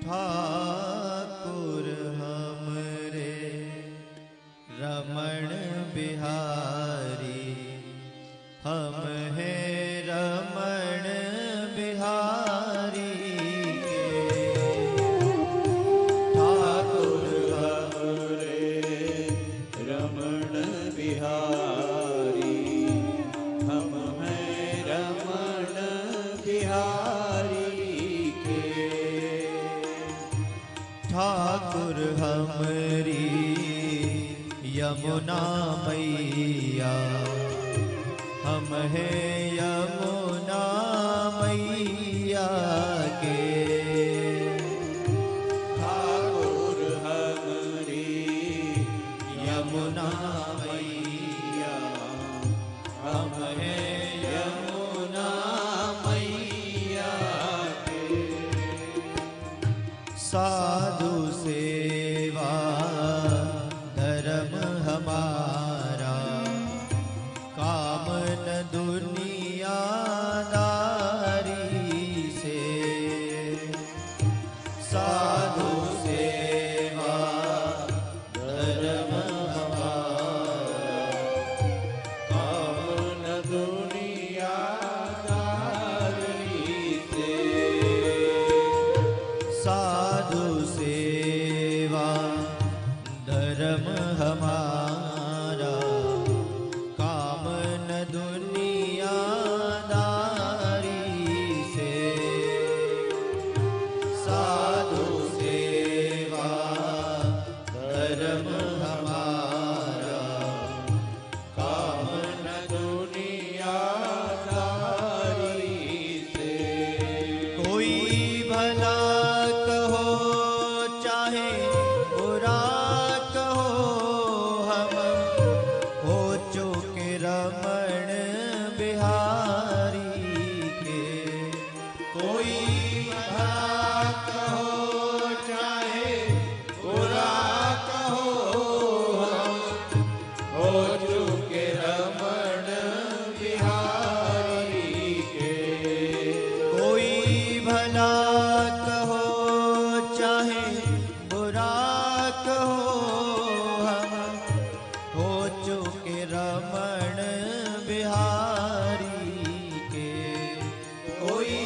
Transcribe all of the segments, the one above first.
ठाकुर हमरे रमण बिहारी, हम हैं रमण बिहारी ठाकुर हमरे रमण बिहारी, हम हैं रमण बिहारी के। ठाकुर हमरी यमुना मैया, हम हैं यमुना मैया के। ठाकुर हमरी यमुना मैया, हम हैं यमुना मैया के। साधु सेवा धर्म हमारा, काम न दुनियादारी से। साधु सेवा धर्म हमारा, काम न दुनियादारी से। साधु सेवा धर्म हमारा, काम न दुनियादारी से। साधु सेवा धर्म हमारा, काम न दुनियादारी से। कोई भला कहो चाहे बुरा कहो, हम हो चुके रमण बिहारी के। कोई भला कहो चाहे बुरा कहो, हम हो चुके रमण बिहारी के। कोई भला कहो चाहे बुरा कहो, हम हो चुके रमण बिहारी के। कोई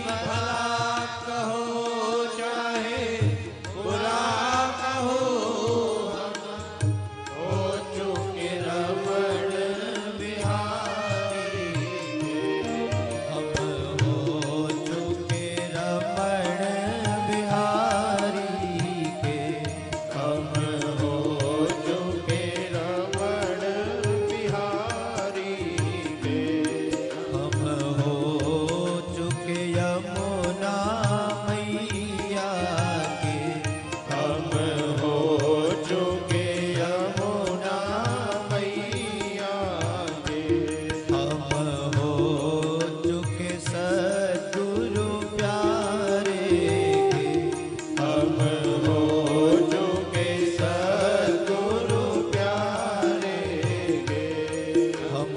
भला कहो चाहे बुरा कहो, हम हो चुके रमण बिहारी के। हम हो चुके रमण बिहारी के। हम हो चुके रमण बिहारी के। हम हो चुके यमुना मैया के। हम हो चुके यमुना मैया के। हम हो चुके सद्गुरु प्यारे के। हम हो चुके सद्गुरु प्यारे के। हम